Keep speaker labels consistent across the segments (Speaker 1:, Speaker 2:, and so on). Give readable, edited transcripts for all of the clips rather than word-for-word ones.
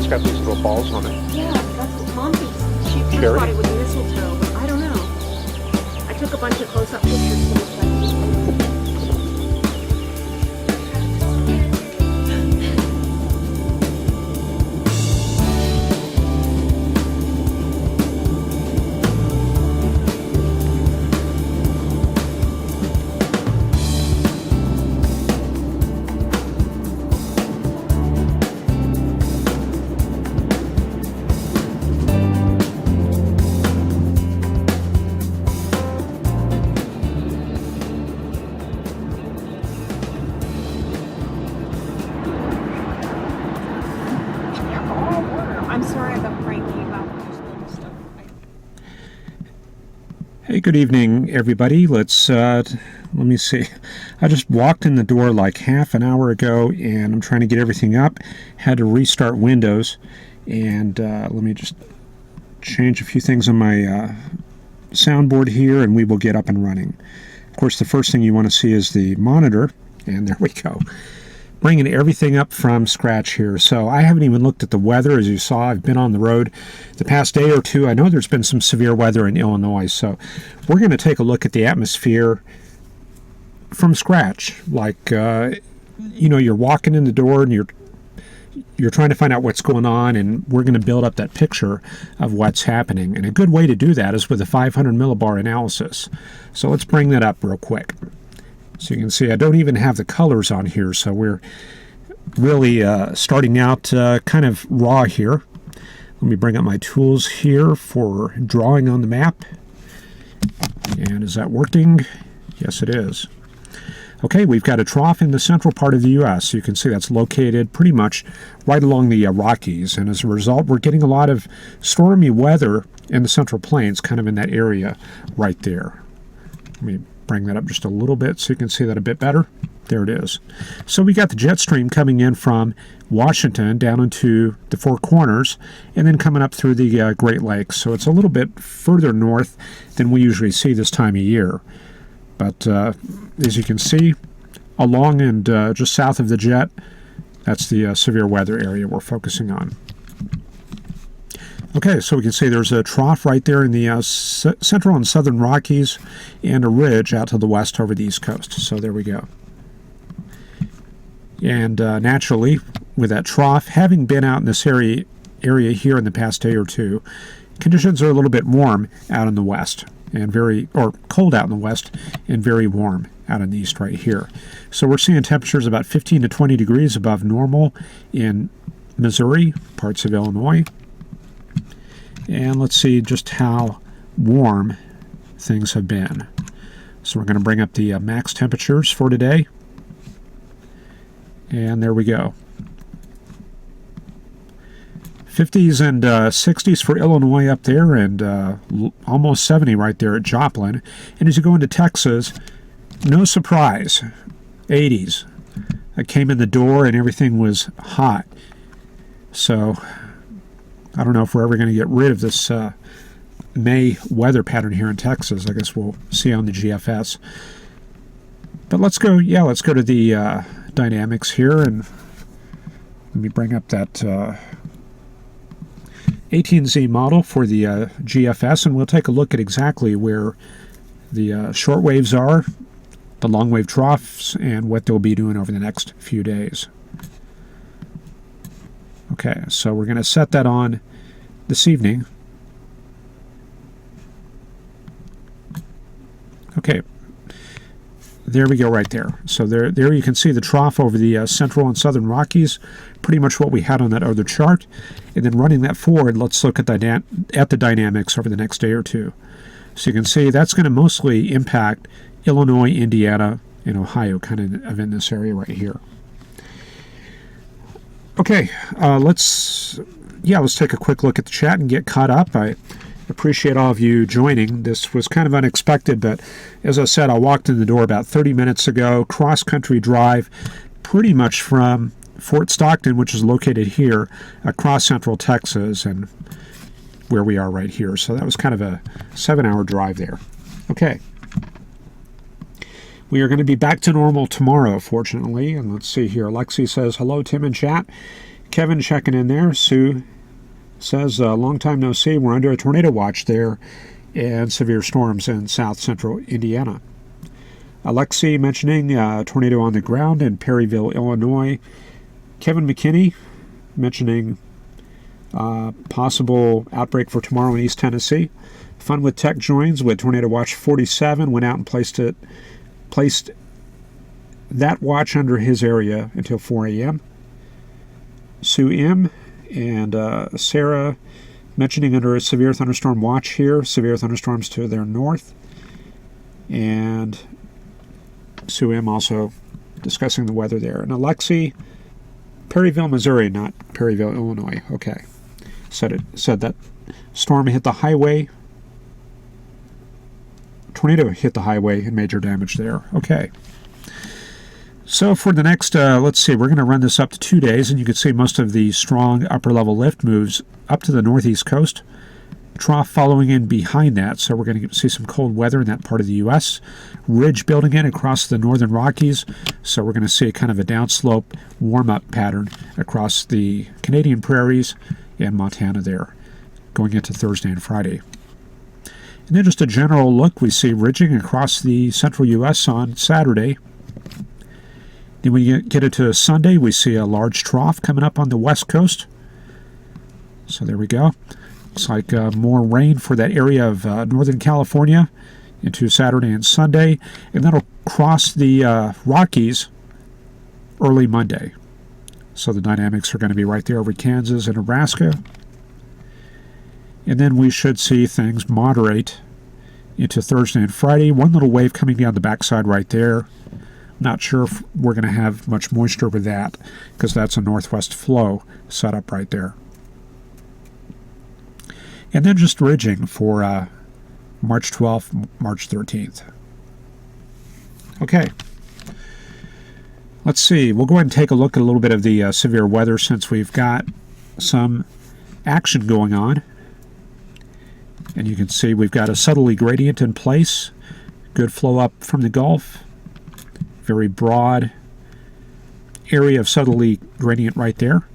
Speaker 1: It's got these little balls on it.
Speaker 2: Yeah, that's what Mom thinks. She first
Speaker 1: Cherry?
Speaker 2: thought it was mistletoe, but I don't know. I took a bunch of close-up pictures to look like it. I'm sorry I got cranky about this little stuff.
Speaker 1: Hey, good evening, everybody. Let me see. I just walked in the door like half an hour ago, and I'm trying to get everything up. Had to restart Windows, and let me just change a few things on my soundboard here, and we will get up and running. Of course, the first thing you want to see is the monitor, and there we go. Bringing everything up from scratch here. So I haven't even looked at the weather. As you saw, I've been on the road the past day or two. I know there's been some severe weather in Illinois, so we're going to take a look at the atmosphere from scratch. Like, you're walking in the door and you're trying to find out what's going on, and we're going to build up that picture of what's happening. And a good way to do that is with a 500 millibar analysis. So let's bring that up real quick. So you can see I don't even have the colors on here, so we're really starting out kind of raw here. Let me bring up my tools here for drawing on the map. And is that working? Yes, it is. Okay, we've got a trough in the central part of the U.S. You can see that's located pretty much right along the Rockies, and as a result, we're getting a lot of stormy weather in the Central Plains, kind of in that area right there. Let me bring that up just a little bit so you can see that a bit better. There it is. So we got the jet stream coming in from Washington down into the Four Corners and then coming up through the Great Lakes. So it's a little bit further north than we usually see this time of year. But as you can see, along and just south of the jet, that's the severe weather area we're focusing on. Okay, so we can see there's a trough right there in the central and southern Rockies and a ridge out to the west over the east coast. So there we go. And naturally, with that trough, having been out in this area here in the past day or two, conditions are a little bit warm out in the west and cold out in the west and very warm out in the east right here. So we're seeing temperatures about 15 to 20 degrees above normal in Missouri, parts of Illinois. And let's see just how warm things have been. So we're going to bring up the max temperatures for today. And there we go. 50s and 60s for Illinois up there, and almost 70 right there at Joplin. And as you go into Texas, no surprise, 80s. I came in the door and everything was hot. So I don't know if we're ever going to get rid of this May weather pattern here in Texas. I guess we'll see on the GFS. But let's go to the dynamics here, and let me bring up that 18Z model for the GFS, and we'll take a look at exactly where the short waves are, the long wave troughs, and what they'll be doing over the next few days. Okay, so we're going to set that on this evening. Okay, there we go right there. So there you can see the trough over the central and southern Rockies, pretty much what we had on that other chart. And then running that forward, let's look at the dynamics over the next day or two. So you can see that's going to mostly impact Illinois, Indiana, and Ohio, kind of in this area right here. Okay, let's take a quick look at the chat and get caught up. I appreciate all of you joining. This was kind of unexpected, but as I said, I walked in the door about 30 minutes ago, cross-country drive, pretty much from Fort Stockton, which is located here, across central Texas, and where we are right here. So that was kind of a 7-hour drive there. Okay. We are going to be back to normal tomorrow, fortunately. And let's see here. Lexi says, hello, Tim and chat. Kevin checking in there. Sue says, long time no see. We're under a tornado watch there and severe storms in south central Indiana. Alexi mentioning tornado on the ground in Perryville, Illinois. Kevin McKinney mentioning possible outbreak for tomorrow in East Tennessee. Fun with Tech joins with Tornado Watch 47. Went out and placed that watch under his area until 4 a.m. Sue M. and Sarah mentioning under a severe thunderstorm watch here. Severe thunderstorms to their north. And Sue M. also discussing the weather there. And Alexi, Perryville, Missouri, not Perryville, Illinois. Okay. Said that storm hit the highway. Tornado hit the highway and major damage there. Okay. So for the next, let's see, we're going to run this up to 2 days, and you can see most of the strong upper-level lift moves up to the northeast coast. Trough following in behind that, so we're going to see some cold weather in that part of the U.S. Ridge building in across the northern Rockies, so we're going to see a kind of a downslope warm-up pattern across the Canadian prairies and Montana there, going into Thursday and Friday. And then just a general look, we see ridging across the central U.S. on Saturday. Then when you get into Sunday, we see a large trough coming up on the west coast. So there we go. Looks like more rain for that area of Northern California into Saturday and Sunday. And that'll cross the Rockies early Monday. So the dynamics are going to be right there over Kansas and Nebraska. And then we should see things moderate into Thursday and Friday. One little wave coming down the backside right there. Not sure if we're going to have much moisture with that because that's a northwest flow set up right there. And then just ridging for March 12th, March 13th. Okay. Let's see. We'll go ahead and take a look at a little bit of the severe weather since we've got some action going on. And you can see we've got a southerly gradient in place. Good flow up from the Gulf. Very broad area of southerly gradient right there.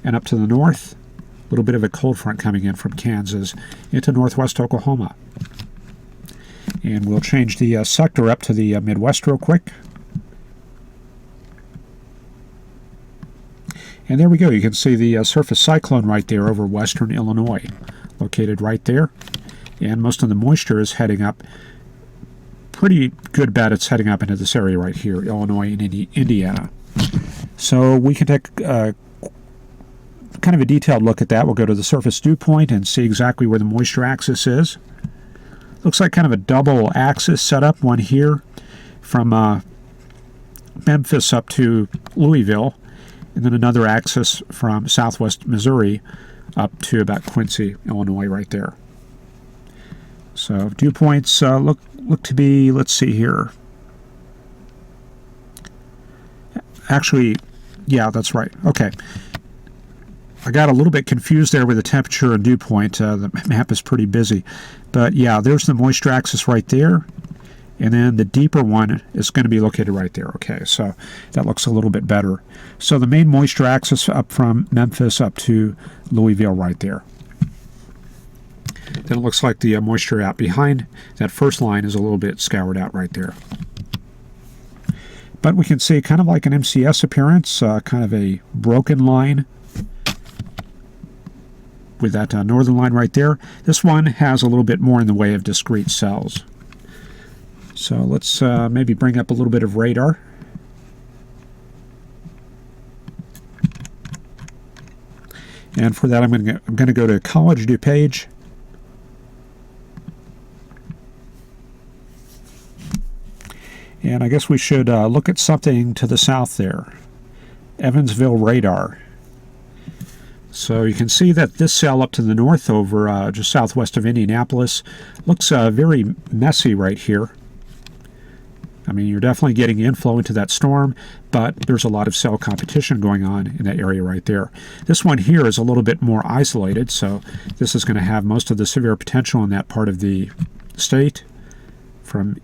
Speaker 1: And up to the north, a little bit of a cold front coming in from Kansas into northwest Oklahoma. And we'll change the sector up to the Midwest real quick. And there we go. You can see the surface cyclone right there over western Illinois, located right there. And most of the moisture is heading up. Pretty good bet it's heading up into this area right here, Illinois and Indiana. So we can take kind of a detailed look at that. We'll go to the surface dew point and see exactly where the moisture axis is. Looks like kind of a double axis setup, one here from Memphis up to Louisville, and then another axis from southwest Missouri up to about Quincy, Illinois right there. So dew points look to be, let's see here. Actually, yeah, that's right. Okay. I got a little bit confused there with the temperature and dew point. The map is pretty busy. But yeah, there's the moisture axis right there. And then the deeper one is going to be located right there. Okay, so that looks a little bit better. So the main moisture axis up from Memphis up to Louisville right there. Then it looks like the moisture out behind that first line is a little bit scoured out right there. But we can see kind of like an MCS appearance, kind of a broken line with that northern line right there. This one has a little bit more in the way of discrete cells. So let's maybe bring up a little bit of radar. And for that, I'm going to go to College DuPage. And I guess we should look at something to the south there. Evansville Radar. So you can see that this cell up to the north over just southwest of Indianapolis looks very messy right here. I mean, you're definitely getting inflow into that storm, but there's a lot of cell competition going on in that area right there. This one here is a little bit more isolated, so this is going to have most of the severe potential in that part of the state from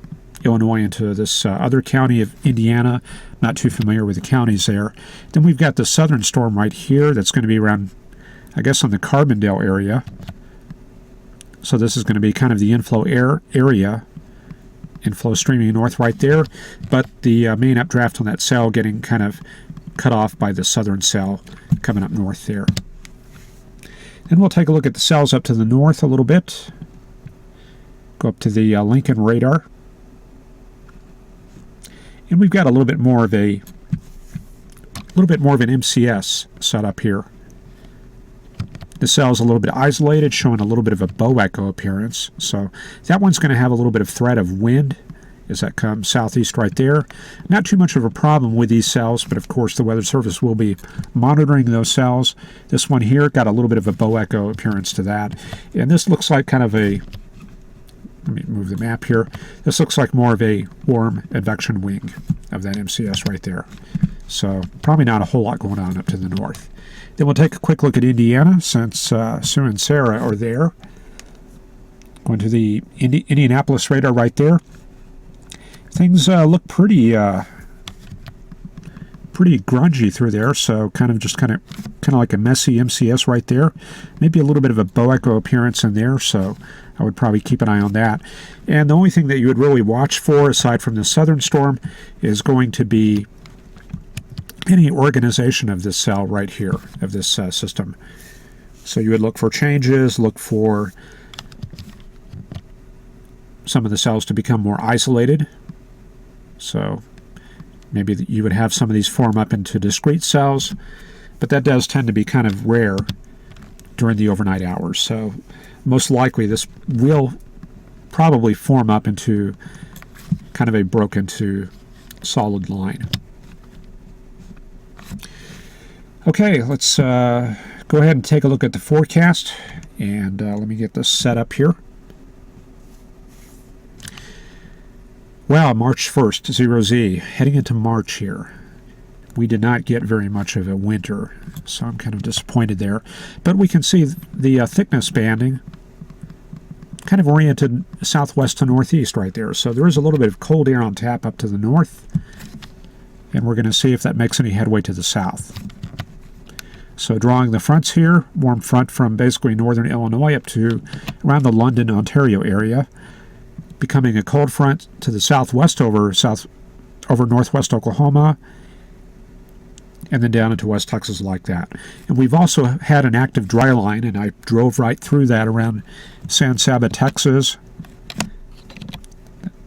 Speaker 1: Illinois into this other county of Indiana. Not too familiar with the counties there. Then we've got the southern storm right here that's going to be around, I guess, on the Carbondale area. So this is going to be kind of the inflow area. Inflow streaming north right there. But the main updraft on that cell getting kind of cut off by the southern cell coming up north there. Then we'll take a look at the cells up to the north a little bit. Go up to the Lincoln radar. And we've got a little bit more of an MCS set up here. The cell's a little bit isolated, showing a little bit of a bow echo appearance. So that one's going to have a little bit of threat of wind as that comes southeast right there. Not too much of a problem with these cells, but of course the Weather Service will be monitoring those cells. This one here got a little bit of a bow echo appearance to that. And this looks like kind of a, let me move the map here. This looks like more of a warm advection wing of that MCS right there. So probably not a whole lot going on up to the north. Then we'll take a quick look at Indiana, since Sue and Sarah are there. Going to the Indianapolis radar right there. Things look pretty grungy through there, so kind of like a messy MCS right there. Maybe a little bit of a bow echo appearance in there, so I would probably keep an eye on that. And the only thing that you would really watch for, aside from the southern storm, is going to be any organization of this cell right here, of this system. So you would look for changes, look for some of the cells to become more isolated. So maybe you would have some of these form up into discrete cells, but that does tend to be kind of rare during the overnight hours. So most likely this will probably form up into kind of a broken to solid line. Okay, let's go ahead and take a look at the forecast, and let me get this set up here. Wow, March 1st, 0Z, heading into March here. We did not get very much of a winter, so I'm kind of disappointed there. But we can see the thickness banding kind of oriented southwest to northeast right there. So there is a little bit of cold air on tap up to the north, and we're going to see if that makes any headway to the south. So drawing the fronts here, warm front from basically northern Illinois up to around the London, Ontario area, becoming a cold front to the southwest over northwest Oklahoma, and then down into West Texas like that. And we've also had an active dry line, and I drove right through that around San Saba, Texas.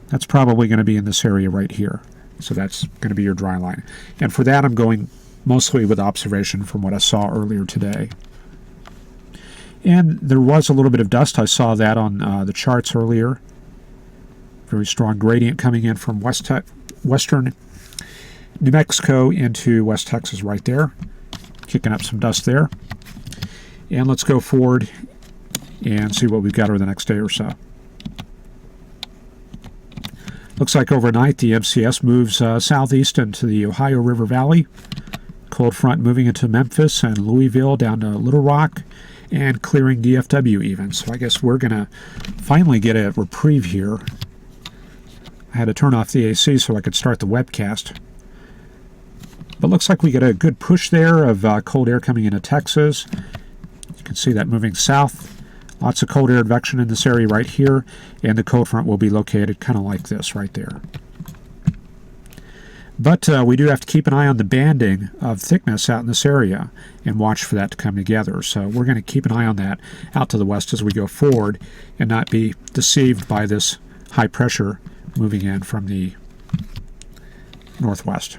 Speaker 1: That's probably going to be in this area right here. So that's going to be your dry line. And for that, I'm going mostly with observation from what I saw earlier today. And there was a little bit of dust. I saw that on the charts earlier. Very strong gradient coming in from western New Mexico into West Texas right there. Kicking up some dust there. And let's go forward and see what we've got over the next day or so. Looks like overnight the MCS moves southeast into the Ohio River Valley. Cold front moving into Memphis and Louisville down to Little Rock and clearing DFW even. So I guess we're going to finally get a reprieve here. I had to turn off the AC so I could start the webcast. But looks like we get a good push there of cold air coming into Texas. You can see that moving south. Lots of cold air advection in this area right here. And the cold front will be located kind of like this right there. But we do have to keep an eye on the banding of thickness out in this area and watch for that to come together. So we're going to keep an eye on that out to the west as we go forward and not be deceived by this high pressure moving in from the northwest.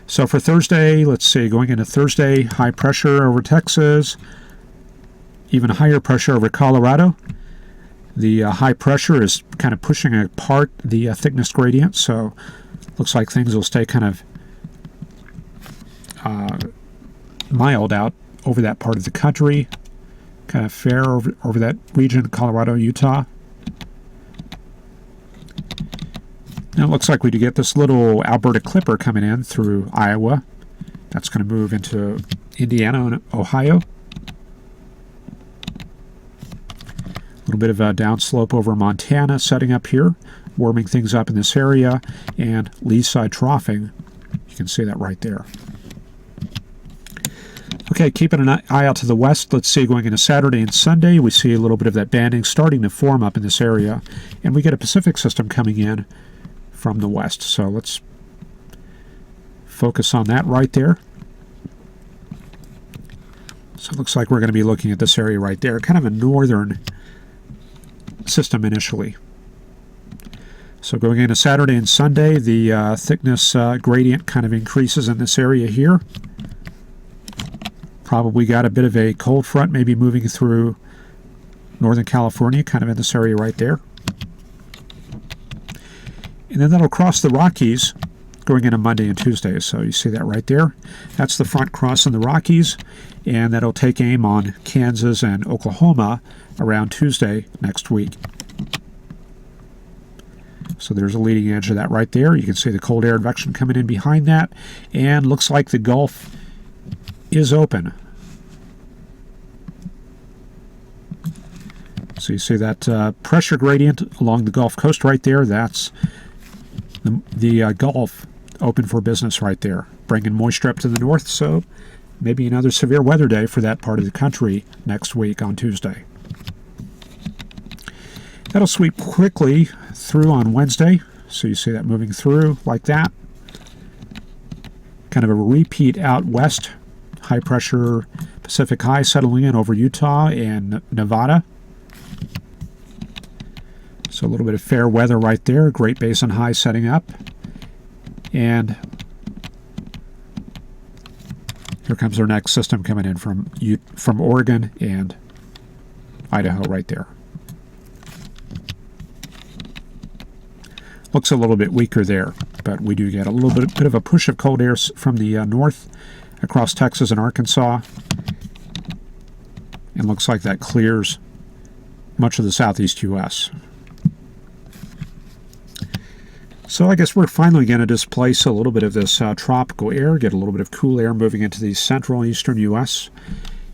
Speaker 1: So for Thursday, let's see, going into Thursday, high pressure over Texas, even higher pressure over Colorado. The high pressure is kind of pushing apart the thickness gradient, so looks like things will stay kind of mild out over that part of the country, kind of fair over that region, Colorado, Utah. Now it looks like we do get this little Alberta Clipper coming in through Iowa. That's going to move into Indiana and Ohio. A little bit of a downslope over Montana setting up here, warming things up in this area, and lee side troughing. You can see that right there. Okay, keeping an eye out to the west, let's see, going into Saturday and Sunday, we see a little bit of that banding starting to form up in this area, and we get a Pacific system coming in from the west. So let's focus on that right there. So it looks like we're going to be looking at this area right there, kind of a northern system initially. So going into Saturday and Sunday, the thickness gradient kind of increases in this area here. Probably got a bit of a cold front maybe moving through Northern California, kind of in this area right there. And then that'll cross the Rockies going into Monday and Tuesday. So you see that right there. That's the front crossing the Rockies, and that'll take aim on Kansas and Oklahoma around Tuesday next week. So there's a leading edge of that right there. You can see the cold air advection coming in behind that, and looks like the Gulf is open. So you see that pressure gradient along the Gulf Coast right there. That's the Gulf open for business right there, bringing moisture up to the north. So maybe another severe weather day for that part of the country next week on Tuesday. That'll sweep quickly through on Wednesday. So you see that moving through like that. Kind of a repeat out west. High pressure Pacific high settling in over Utah and Nevada. So a little bit of fair weather right there. Great Basin high setting up. And here comes our next system coming in from Oregon and Idaho right there. Looks a little bit weaker there, but we do get a little bit of a push of cold air from the north across Texas and Arkansas. And looks like that clears much of the southeast U.S. So I guess we're finally going to displace a little bit of this tropical air, get a little bit of cool air moving into the central and eastern U.S.,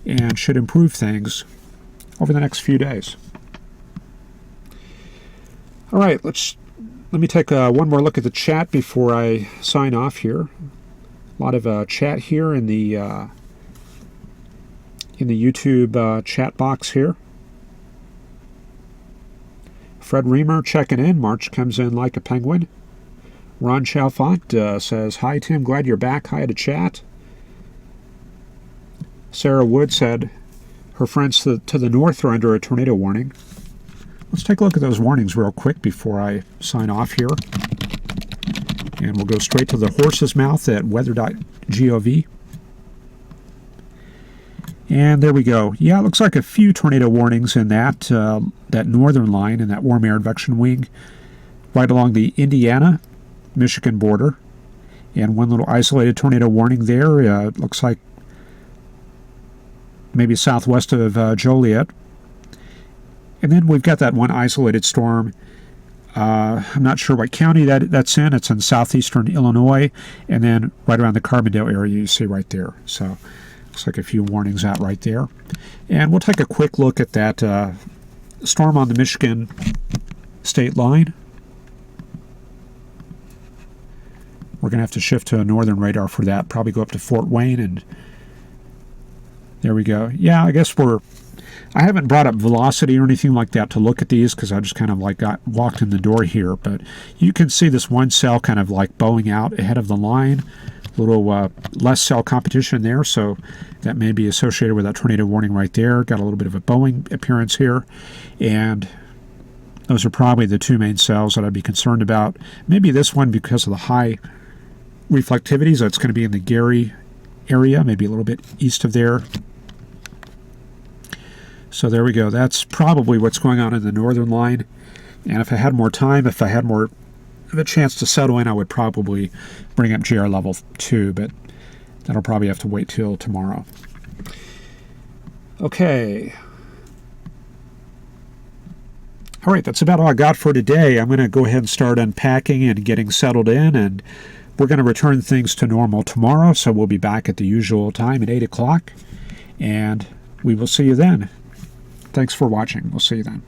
Speaker 1: and should improve things over the next few days. All right, let me take one more look at the chat before I sign off here. A lot of chat here in the YouTube chat box here. Fred Reamer checking in. March comes in like a penguin. Ron Chalfont says, "Hi Tim, glad you're back. Hi to chat." Sarah Wood said her friends to the north are under a tornado warning. Let's take a look at those warnings real quick before I sign off here. And we'll go straight to the horse's mouth at weather.gov. And there we go. Yeah, it looks like a few tornado warnings in that northern line in that warm air advection wing right along the Indiana-Michigan border. And one little isolated tornado warning there. It looks like maybe southwest of Joliet. And then we've got that one isolated storm. I'm not sure what county that's in. It's in southeastern Illinois, and then right around the Carbondale area you see right there. So looks like a few warnings out right there. And we'll take a quick look at that storm on the Michigan state line. We're going to have to shift to a northern radar for that, probably go up to Fort Wayne, and there we go. Yeah, I guess I haven't brought up velocity or anything like that to look at these because I just kind of like walked in the door here. But you can see this one cell kind of like bowing out ahead of the line. A little less cell competition there, so that may be associated with that tornado warning right there. Got a little bit of a bowing appearance here. And those are probably the two main cells that I'd be concerned about. Maybe this one because of the high reflectivity, so it's going to be in the Gary area, maybe a little bit east of there. So there we go. That's probably what's going on in the northern line. And if I had more time, if I had more of a chance to settle in, I would probably bring up GR level 2, but that'll probably have to wait till tomorrow. Okay. All right, that's about all I got for today. I'm going to go ahead and start unpacking and getting settled in, and we're going to return things to normal tomorrow, so we'll be back at the usual time at 8 o'clock, and we will see you then. Thanks for watching. We'll see you then.